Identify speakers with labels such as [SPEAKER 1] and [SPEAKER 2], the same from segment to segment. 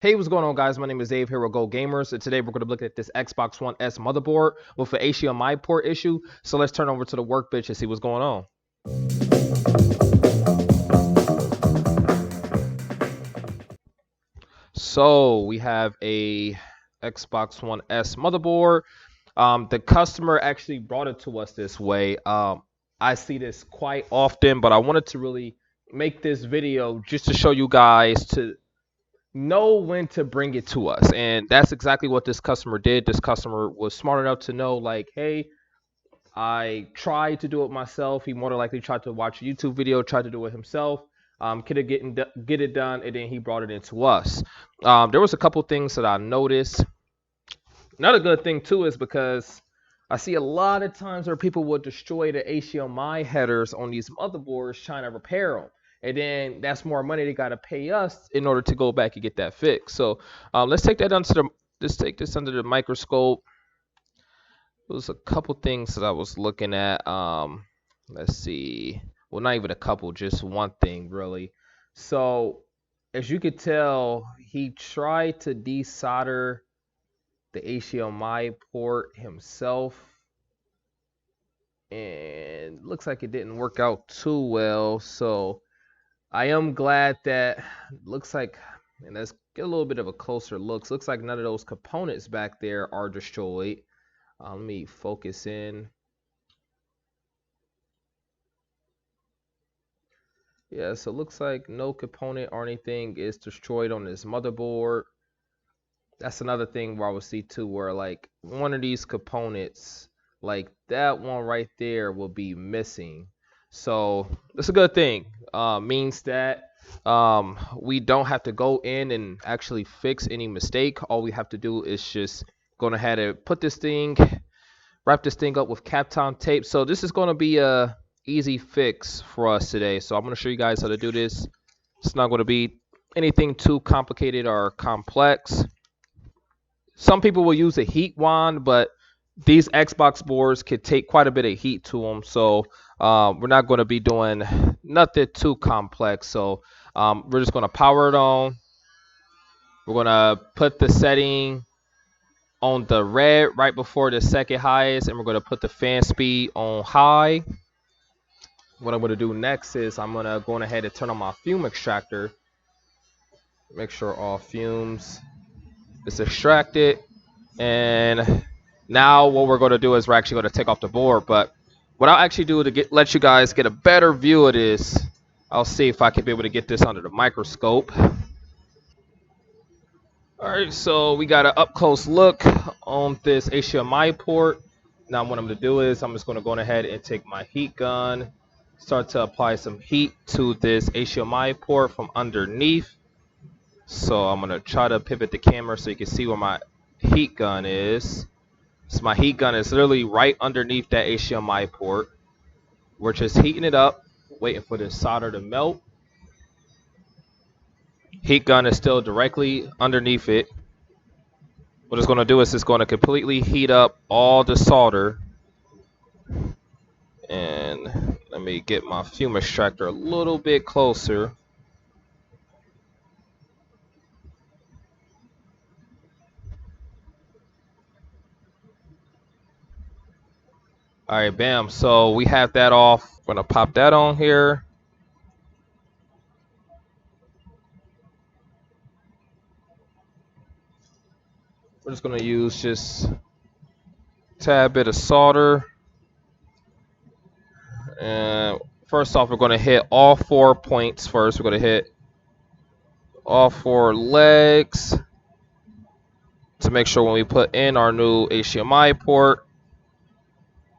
[SPEAKER 1] Hey, what's going on, guys? My name is Dave here with Go Gamers, and today we're going to look at this Xbox One S motherboard with an HDMI port issue. So let's turn over to the workbench and see what's going on. So we have a Xbox One S motherboard. The customer actually brought it to us this way. I see this quite often, but I wanted to really make this video just to show you guys to know when to bring it to us, and that's exactly what this customer did. This customer was smart enough to know, like, hey, I tried to do it myself. He more than likely tried to watch a YouTube video, tried to do it himself, could have get it done, and then he brought it into us. There was a couple things that I noticed. Another good thing too is because I see a lot of times where people will destroy the HDMI headers on these motherboards trying to repair them. And then that's more money they got to pay us in order to go back and get that fixed. So let's take that let's take this under the microscope. There's a couple things that I was looking at. Let's see. Well, not even a couple, just one thing really. So as you could tell, he tried to desolder the HDMI port himself, and looks like it didn't work out too well. So I am glad that looks like, and let's get a little bit of a closer look. Looks like none of those components back there are destroyed. Let me focus in. Yeah, so it looks like no component or anything is destroyed on this motherboard. That's another thing where I would see too, where like one of these components, like that one right there, will be missing. So that's a good thing. Means that we don't have to go in and actually fix any mistake. All we have to do is just go ahead and put this thing, wrap this thing up with Kapton tape. So this is going to be a easy fix for us today. So I'm going to show you guys how to do this. It's not going to be anything too complicated or complex. Some people will use a heat wand, but these Xbox boards could take quite a bit of heat to them. So we're not going to be doing nothing too complex. So we're just going to power it on. We're going to put the setting on the red right before the second highest, and we're going to put the fan speed on high. What I'm going to do next is I'm going to go ahead and turn on my fume extractor. Make sure all fumes is extracted. And now what we're going to do is we're actually going to take off the board. But what I'll actually do to let you guys get a better view of this, I'll see if I can be able to get this under the microscope. All right, so we got an up close look on this HDMI port. Now what I'm going to do is I'm just going to go ahead and take my heat gun, start to apply some heat to this HDMI port from underneath. So I'm going to try to pivot the camera so you can see where my heat gun is. So my heat gun is literally right underneath that HDMI port. We're just heating it up, waiting for the solder to melt. Heat gun is still directly underneath it. What it's going to do is it's going to completely heat up all the solder. And let me get my fume extractor a little bit closer. All right, bam. So we have that off. I'm going to pop that on here. We're just going to use just a tad bit of solder. And first off, we're going to hit all 4 points first. We're going to hit all 4 legs to make sure when we put in our new HDMI port,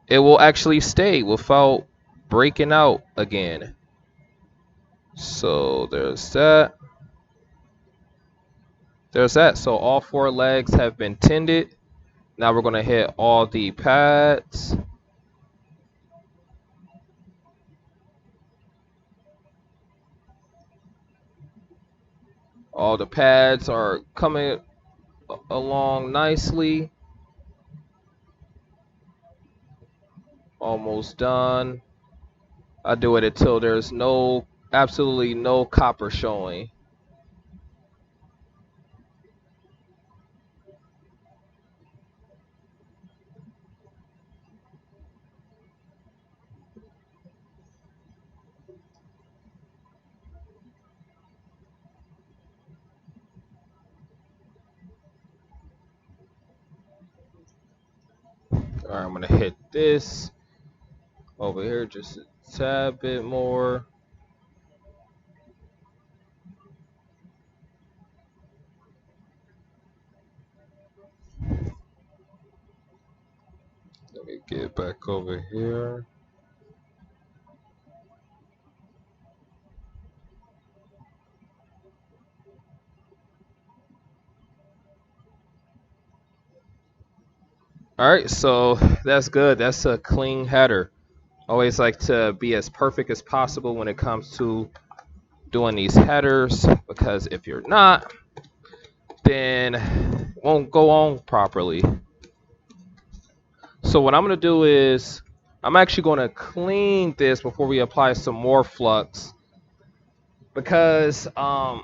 [SPEAKER 1] it will actually stay without breaking out again. So there's that. There's that. So all 4 legs have been tended. Now we're going to hit all the pads. All the pads are coming along nicely. Almost done. I do it until there's absolutely no copper showing. Alright, I'm gonna hit this over here just a tad bit more. Let me get back over here. Alright, so that's good. That's a clean header. Always like to be as perfect as possible when it comes to doing these headers, because if you're not, then it won't go on properly. So what I'm going to do is I'm actually going to clean this before we apply some more flux, because the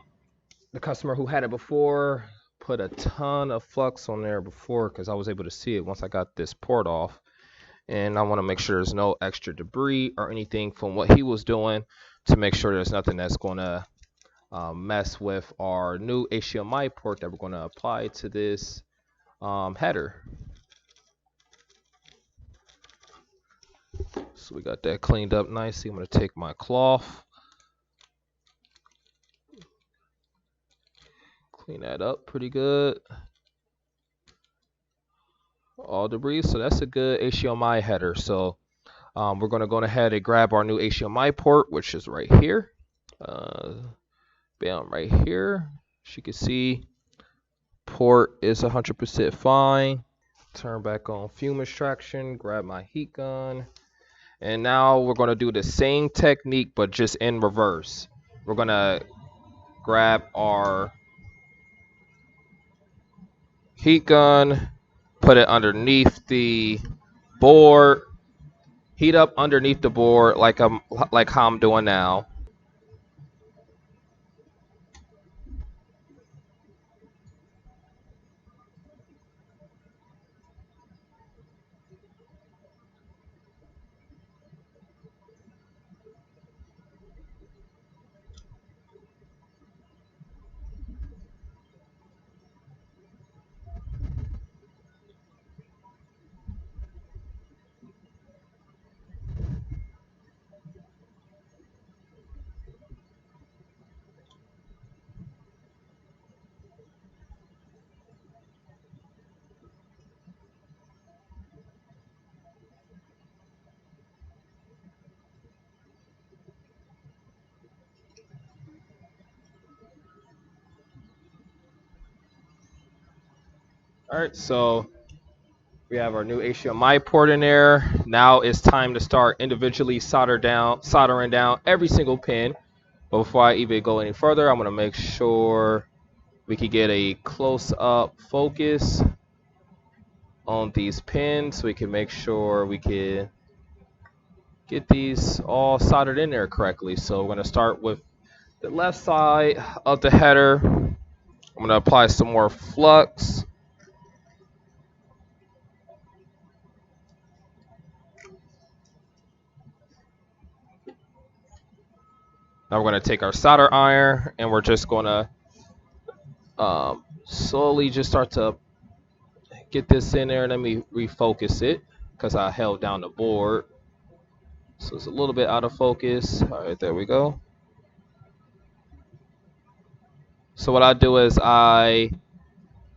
[SPEAKER 1] customer who had it before put a ton of flux on there before, because I was able to see it once I got this port off. And I want to make sure there's no extra debris or anything from what he was doing, to make sure there's nothing that's going to mess with our new HDMI port that we're going to apply to this header. So we got that cleaned up nicely. I'm going to take my cloth, clean that up pretty good. All debris. So that's a good HDMI header. So we're going to go ahead and grab our new HDMI port, which is right here. Bam, right here. As you can see, port is 100% fine. Turn back on fume extraction, grab my heat gun, and now we're going to do the same technique but just in reverse. We're going to grab our heat gun, put it underneath the board, heat up underneath the board like how I'm doing now. All right, so we have our new HDMI port in there. Now it's time to start individually soldering down every single pin. But before I even go any further, I'm going to make sure we can get a close-up focus on these pins, so we can make sure we can get these all soldered in there correctly. So we're going to start with the left side of the header. I'm going to apply some more flux. Now we're going to take our solder iron and we're just going to slowly just start to get this in there. Let me refocus it because I held down the board. So it's a little bit out of focus. All right, there we go. So what I do is I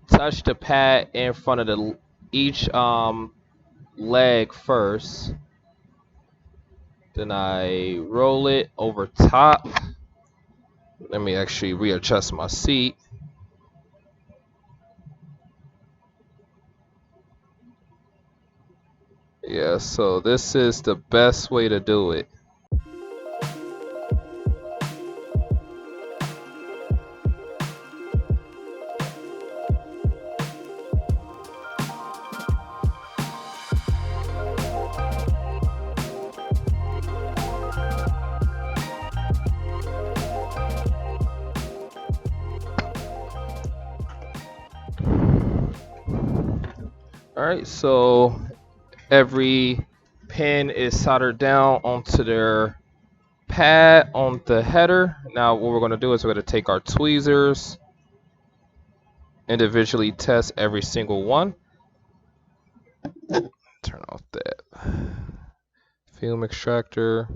[SPEAKER 1] touch the pad in front of each leg first. Then I roll it over top. Let me actually readjust my seat. Yeah, so this is the best way to do it. Alright, so every pin is soldered down onto their pad on the header. Now what we're going to do is we're going to take our tweezers, individually test every single one. Turn off that film extractor.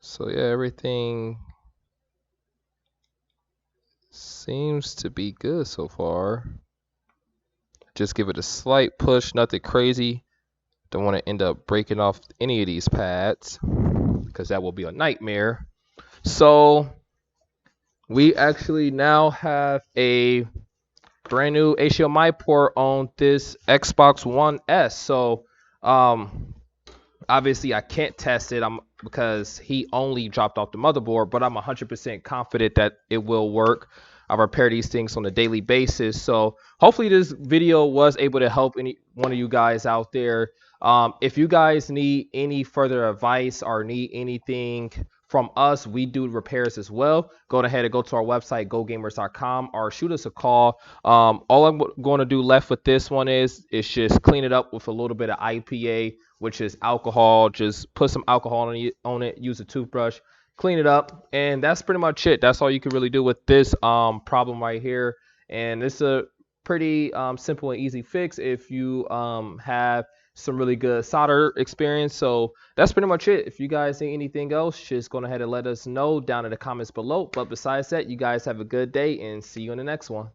[SPEAKER 1] So yeah, everything seems to be good so far. Just give it a slight push, nothing crazy. Don't want to end up breaking off any of these pads because that will be a nightmare. So we actually now have a brand new HDMI port on this Xbox One S. So obviously I can't test it because he only dropped off the motherboard, but I'm 100% confident that it will work. I repair these things on a daily basis. So hopefully this video was able to help any one of you guys out there. If you guys need any further advice or need anything from us, we do repairs as well. Go ahead and go to our website, gogamers.com, or shoot us a call. All I'm going to do left with this one is just clean it up with a little bit of IPA, which is alcohol. Just put some alcohol on it, use a toothbrush, clean it up, and that's pretty much it. That's all you can really do with this problem right here. And it's a pretty simple and easy fix if you have some really good solder experience. So that's pretty much it. If you guys need anything else, just go ahead and let us know down in the comments below. But besides that, you guys have a good day and see you in the next one.